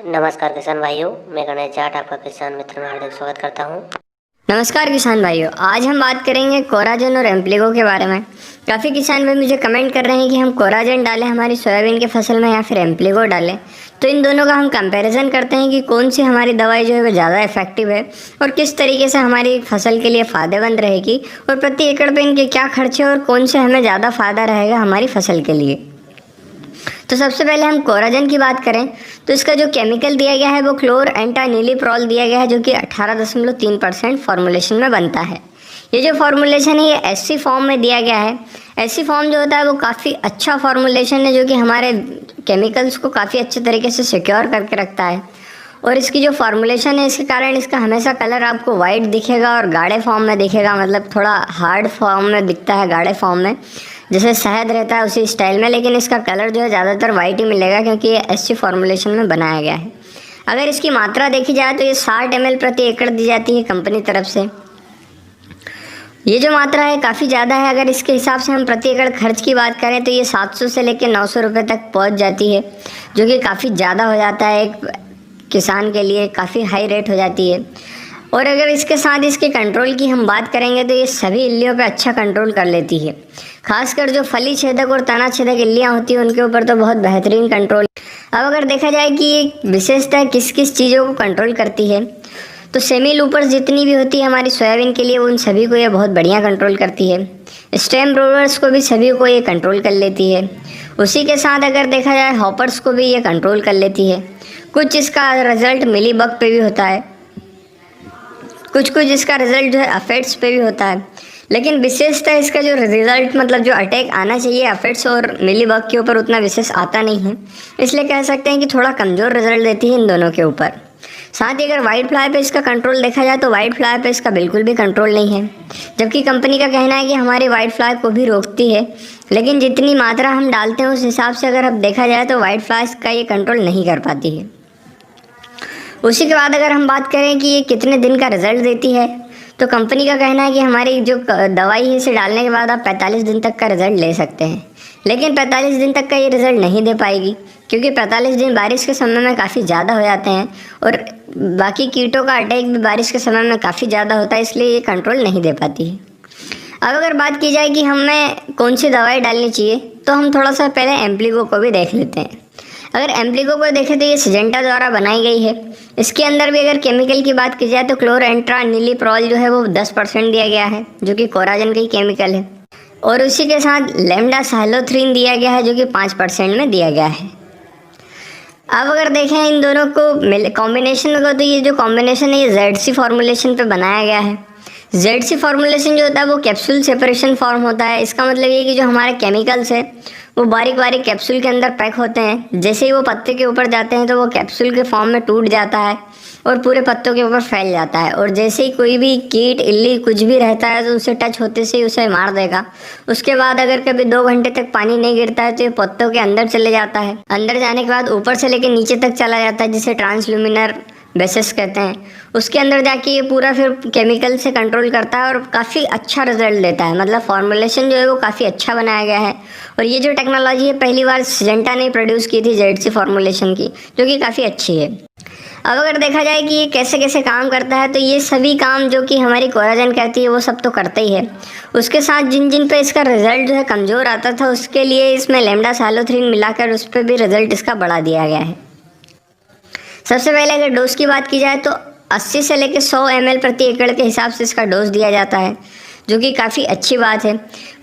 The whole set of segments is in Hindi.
नमस्कार किसान भाइयों, मैं गणेश जाट आपका किसान मित्र में हार्दिक स्वागत करता हूं। नमस्कार किसान भाइयों, आज हम बात करेंगे कोराजन और एम्प्लीगो के बारे में। काफ़ी किसान भाई मुझे कमेंट कर रहे हैं कि हम कोराजन डालें हमारी सोयाबीन की फसल में या फिर एम्प्लीगो डालें। तो इन दोनों का हम कंपैरिजन करते हैं कि कौन सी हमारी दवाई जो है वो ज़्यादा इफेक्टिव है और किस तरीके से हमारी फसल के लिए फ़ायदेमंद रहेगी और प्रति एकड़ पे इनके क्या खर्चे और कौन से हमें ज़्यादा फ़ायदा रहेगा हमारी फसल के लिए। तो सबसे पहले हम कोराजन की बात करें तो इसका जो केमिकल दिया गया है वो क्लोरएंटानिलीप्रोल दिया गया है, जो कि 18.3% फॉर्मुलेशन में बनता है। ये जो फॉर्मुलेशन है ये एससी फॉर्म में दिया गया है। एससी फॉर्म जो होता है वो काफ़ी अच्छा फॉर्मुलेशन है, जो कि हमारे केमिकल्स को काफ़ी अच्छे तरीके से सिक्योर करके रखता है। और इसकी जो फॉर्मुलेशन है इसके कारण इसका हमेशा कलर आपको वाइट दिखेगा और गाढ़े फॉर्म में दिखेगा, मतलब थोड़ा हार्ड फॉर्म में दिखता है, गाढ़े फॉर्म में जैसे शहद रहता है उसी स्टाइल में, लेकिन इसका कलर जो है ज़्यादातर वाइट ही मिलेगा क्योंकि ये एससी फॉर्मुलेशन में बनाया गया है। अगर इसकी मात्रा देखी जाए तो ये 60 ml प्रति एकड़ दी जाती है कंपनी तरफ से। ये जो मात्रा है काफ़ी ज़्यादा है। अगर इसके हिसाब से हम प्रति एकड़ खर्च की बात करें तो ये 700 से लेकर 900 रुपये तक पहुंच जाती है, जो कि काफ़ी ज़्यादा हो जाता है एक किसान के लिए, काफ़ी हाई रेट हो जाती है। और अगर इसके साथ इसके कंट्रोल की हम बात करेंगे तो ये सभी इल्लियों पे अच्छा कंट्रोल कर लेती है। खासकर जो फली छेदक और तना छेदक इल्लियाँ होती हैं उनके ऊपर तो बहुत बेहतरीन कंट्रोल। अब अगर देखा जाए कि ये विशेषता किस किस चीज़ों को कंट्रोल करती है तो सेमी लूपर्स जितनी भी होती है हमारी सोयाबीन के लिए उन सभी को ये बहुत बढ़िया कंट्रोल करती है। स्टेम ब्रोवर्स को भी सभी को ये कंट्रोल कर लेती है। उसी के साथ अगर देखा जाए हॉपर्स को भी ये कंट्रोल कर लेती है। कुछ इसका रिजल्ट मिली बग पे भी होता है, कुछ इसका रिजल्ट जो है अफेट्स पे भी होता है, लेकिन विशेषतः इसका जो रिजल्ट मतलब जो अटैक आना चाहिए अफेट्स और मिलीबग के ऊपर उतना विशेष आता नहीं है, इसलिए कह सकते हैं कि थोड़ा कमज़ोर रिजल्ट देती है इन दोनों के ऊपर। साथ ही अगर वाइट फ्लाई पे इसका कंट्रोल देखा जाए तो वाइट फ्लाई पे इसका बिल्कुल भी कंट्रोल नहीं है, जबकि कंपनी का कहना है कि हमारी वाइट फ्लाई को भी रोकती है, लेकिन जितनी मात्रा हम डालते हैं उस हिसाब से अगर अब देखा जाए तो वाइट फ्लाई का ये कंट्रोल नहीं कर पाती है। उसी के बाद अगर हम बात करें कि ये कितने दिन का रिजल्ट देती है तो कंपनी का कहना है कि हमारी जो दवाई है इसे डालने के बाद आप 45 दिन तक का रिजल्ट ले सकते हैं, लेकिन 45 दिन तक का ये रिजल्ट नहीं दे पाएगी क्योंकि 45 दिन बारिश के समय में काफ़ी ज़्यादा हो जाते हैं और बाकी कीटों का अटैक भी बारिश के समय में काफ़ी ज़्यादा होता है, इसलिए ये कंट्रोल नहीं दे पाती है। अब अगर बात की जाए कि हमें कौन सी दवाई डालनी चाहिए तो हम थोड़ा सा पहले एम्प्लीगो को भी देख लेते हैं। अगर एम्प्लीगो को देखें तो ये सिजेंटा द्वारा बनाई गई है। इसके अंदर भी अगर केमिकल की बात की जाए तो क्लोरएंट्रानिलीप्रोल जो है वो 10% दिया गया है, जो कि कोराजन का ही केमिकल है, और उसी के साथ लेम्डासाइलोथ्रीन दिया गया है जो कि 5% में दिया गया है। अब अगर देखें इन दोनों को कॉम्बिनेशन को तो ये जो कॉम्बिनेशन है ये ZC फॉर्मुलेशन पे बनाया गया है। ZC फॉर्मुलेशन जो होता है वो कैप्सूल सेपरेशन फॉर्म होता है। इसका मतलब ये कि जो हमारे केमिकल्स है वो बारीक बारीक कैप्सूल के अंदर पैक होते हैं। जैसे ही वो पत्ते के ऊपर जाते हैं तो वो कैप्सूल के फॉर्म में टूट जाता है और पूरे पत्तों के ऊपर फैल जाता है, और जैसे ही कोई भी कीट इल्ली कुछ भी रहता है तो उसे टच होते से ही उसे मार देगा। उसके बाद अगर कभी 2 घंटे तक पानी नहीं गिरता है तो ये पत्तों के अंदर चले जाता है। अंदर जाने के बाद ऊपर से लेकर नीचे तक चला जाता है, जिसे ट्रांसल्यूमिनर बेसिस कहते हैं। उसके अंदर जाके ये पूरा फिर केमिकल से कंट्रोल करता है और काफ़ी अच्छा रिजल्ट देता है। मतलब फॉर्मुलेशन जो है वो काफ़ी अच्छा बनाया गया है, और ये जो टेक्नोलॉजी है पहली बार सिजेंटा ने प्रोड्यूस की थी ZC फॉर्मुलेशन की, जो कि काफ़ी अच्छी है। अब अगर देखा जाए कि ये कैसे कैसे काम करता है तो ये सभी काम जो कि हमारी कोराजन कहती है वो सब तो करता ही है। उसके साथ जिन जिन पे इसका रिजल्ट जो है कमज़ोर आता था उसके लिए इसमें लेम्डासाइलोथ्रीन मिलाकर उस पर भी रिजल्ट इसका बढ़ा दिया गया है। सबसे पहले अगर डोज की बात की जाए तो 80 से लेकर 100 ml प्रति एकड़ के हिसाब से इसका डोज दिया जाता है, जो कि काफ़ी अच्छी बात है।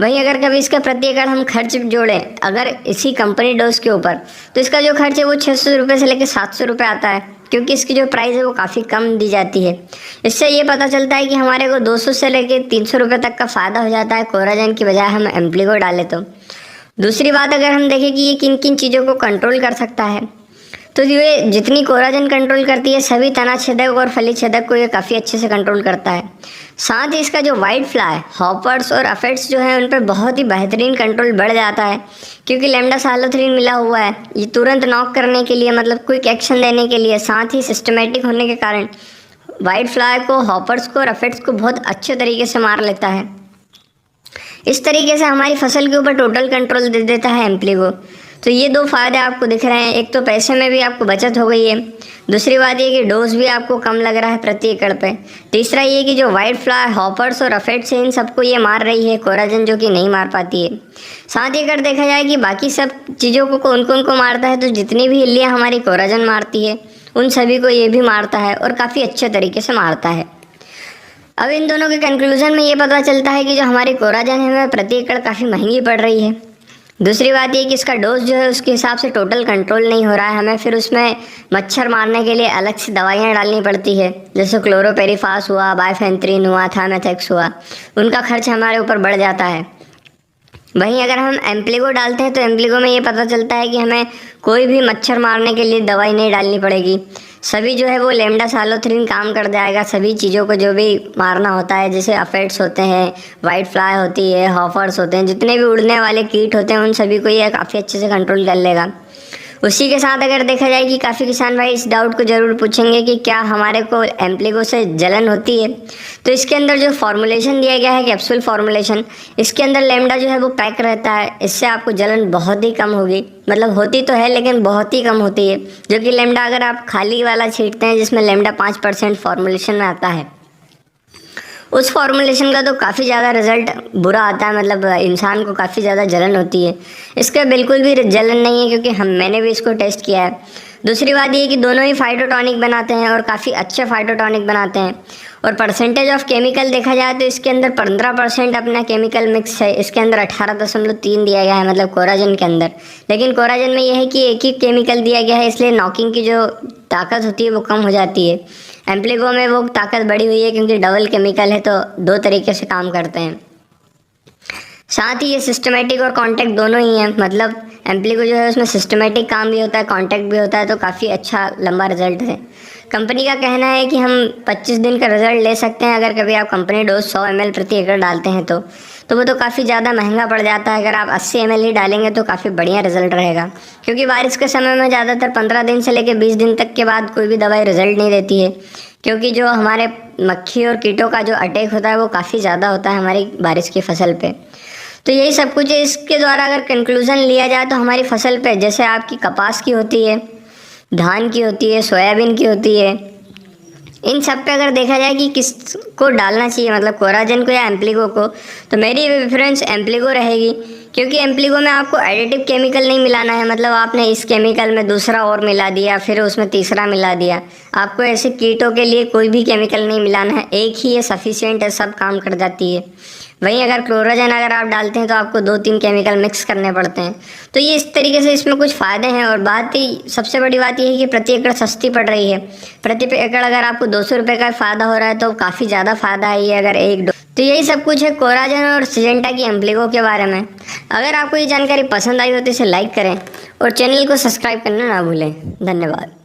वहीं अगर कभी इसका प्रति एकड़ हम खर्च जोड़ें अगर इसी कंपनी डोज के ऊपर तो इसका जो खर्च है वो 600 रुपये से लेकर 700 रुपये आता है, क्योंकि इसकी जो प्राइस है वो काफ़ी कम दी जाती है। इससे ये पता चलता है कि हमारे को 200 से लेकर 300 रुपये तक का फ़ायदा हो जाता है कोराजन की बजाय हम एम्प्लीगो डालें तो। दूसरी बात अगर हम देखें कि ये किन किन चीज़ों को कंट्रोल कर सकता है तो ये जितनी कोराजन कंट्रोल करती है सभी तना छेदक और फली छेदक को ये काफ़ी अच्छे से कंट्रोल करता है। साथ ही इसका जो वाइट फ्लाई, हॉपर्स और अफेट्स जो है उन पर बहुत ही बेहतरीन कंट्रोल बढ़ जाता है, क्योंकि लेम्डासाइलोथ्रीन मिला हुआ है। ये तुरंत नॉक करने के लिए मतलब क्विक एक्शन देने के लिए, साथ ही सिस्टमेटिक होने के कारण वाइट फ्लाई को, हॉपर्स को और अफेट्स को बहुत अच्छे तरीके से मार लेता है। इस तरीके से हमारी फसल के ऊपर टोटल कंट्रोल दे देता है एम्प्लीगो। तो ये 2 फ़ायदे आपको दिख रहे हैं। एक तो पैसे में भी आपको बचत हो गई है, दूसरी बात ये कि डोज भी आपको कम लग रहा है प्रति एकड़ पे। तीसरा ये कि जो वाइट फ्लाई, हॉपर्स और अफेट्स हैं इन सबको ये मार रही है, कोराजन जो कि नहीं मार पाती है। साथ ही अगर देखा जाए कि बाकी सब चीज़ों को कौन कौन को मारता है, तो जितनी भी इल्लियाँ हमारी कोराजन मारती है उन सभी को ये भी मारता है और काफ़ी अच्छे तरीके से मारता है। अब इन दोनों के कंक्लूजन में ये पता चलता है कि जो हमारी कोराजन है वह प्रति एकड़ काफ़ी महंगी पड़ रही है। दूसरी बात ये कि इसका डोज जो है उसके हिसाब से टोटल कंट्रोल नहीं हो रहा है, हमें फिर उसमें मच्छर मारने के लिए अलग से दवाइयाँ डालनी पड़ती है, जैसे क्लोरोपेरिफास हुआ, बाइफेंथ्रिन हुआ, थामेथेक्स हुआ, उनका खर्च हमारे ऊपर बढ़ जाता है। वहीं अगर हम एम्प्लीगो डालते हैं तो एम्प्लीगो में ये पता चलता है कि हमें कोई भी मच्छर मारने के लिए दवाई नहीं डालनी पड़ेगी, सभी जो है वो लैम्डासालोथ्रिन काम कर जाएगा। सभी चीज़ों को जो भी मारना होता है, जैसे अफेट्स होते हैं, वाइट फ्लाई होती है, हॉफर्स होते हैं, जितने भी उड़ने वाले कीट होते हैं उन सभी को ये काफ़ी अच्छे से कंट्रोल कर लेगा। उसी के साथ अगर देखा जाए कि काफ़ी किसान भाई इस डाउट को ज़रूर पूछेंगे कि क्या हमारे को एम्प्लीगो से जलन होती है, तो इसके अंदर जो फॉर्मुलेशन दिया गया है, कैप्सूल फॉर्मुलेशन, इसके अंदर लैम्डा जो है वो पैक रहता है, इससे आपको जलन बहुत ही कम होगी। मतलब होती तो है लेकिन बहुत ही कम होती है, जो कि लैम्डा अगर आप खाली वाला छींटते हैं जिसमें लैम्डा 5% फॉर्मुलेशन में आता है, उस फॉर्मुलेशन का तो काफ़ी ज़्यादा रिजल्ट बुरा आता है, मतलब इंसान को काफ़ी ज़्यादा जलन होती है। इसका बिल्कुल भी जलन नहीं है, क्योंकि मैंने भी इसको टेस्ट किया है। दूसरी बात ये कि दोनों ही फाइटोटॉनिक बनाते हैं और काफ़ी अच्छे फाइटोटॉनिक बनाते हैं। और परसेंटेज ऑफ केमिकल देखा जाए तो इसके अंदर 15% अपना केमिकल मिक्स है, इसके अंदर 18.3 दिया गया है, मतलब कोराजन के अंदर। लेकिन कोराजन में यह है कि एक ही केमिकल दिया गया है, इसलिए नॉकिंग की जो ताकत होती है वो कम हो जाती है। एम्प्लीगो में वो ताकत बढ़ी हुई है क्योंकि डबल केमिकल है, तो 2 तरीके से काम करते हैं। साथ ही ये सिस्टमेटिक और कॉन्टैक्ट दोनों ही हैं, मतलब एम्प्लीगो जो है उसमें सिस्टमेटिक काम भी होता है, कॉन्टैक्ट भी होता है, तो काफ़ी अच्छा लंबा रिजल्ट है। कंपनी का कहना है कि हम 25 दिन का रिजल्ट ले सकते हैं अगर कभी आप कंपनी डोज 100 ml प्रति एकड़ डालते हैं तो वो तो काफ़ी ज़्यादा महंगा पड़ जाता है। अगर आप 80 ml ही डालेंगे तो काफ़ी बढ़िया रिजल्ट रहेगा, क्योंकि बारिश के समय में ज़्यादातर 15 दिन से लेकर 20 दिन तक के बाद कोई भी दवाई रिजल्ट नहीं देती है, क्योंकि जो हमारे मक्खी और कीटों का जो अटैक होता है वो काफ़ी ज़्यादा होता है हमारी बारिश की फसल पे। तो यही सब कुछ है। इसके द्वारा अगर कंक्लूज़न लिया जाए तो हमारी फसल पे, जैसे आपकी कपास की होती है, धान की होती है, सोयाबीन की होती है, इन सब पे अगर देखा जाए कि किसको डालना चाहिए, मतलब कोराजन को या एम्प्लीगो को, तो मेरी प्रेफरेंस एम्प्लीगो रहेगी, क्योंकि एम्प्लीगो में आपको एडिटिव केमिकल नहीं मिलाना है। मतलब आपने इस केमिकल में दूसरा और मिला दिया, फिर उसमें तीसरा मिला दिया, आपको ऐसे कीटों के लिए कोई भी केमिकल नहीं मिलाना है, एक ही ये सफिशिएंट है, सब काम कर जाती है। वहीं अगर क्लोराजन अगर आप डालते हैं तो आपको 2-3 केमिकल मिक्स करने पड़ते हैं। तो ये इस तरीके से इसमें कुछ फ़ायदे हैं। और बात ही सबसे बड़ी बात यह है कि प्रति एकड़ सस्ती पड़ रही है। प्रति एकड़ अगर आपको 200 रुपये का फ़ायदा हो रहा है तो काफ़ी ज़्यादा फ़ायदा है ये अगर एक डोज। तो यही सब कुछ है कोराजन और सिजेंटा की एम्प्लीगो के बारे में। अगर आपको ये जानकारी पसंद आई हो तो इसे लाइक करें और चैनल को सब्सक्राइब करना ना भूलें। धन्यवाद।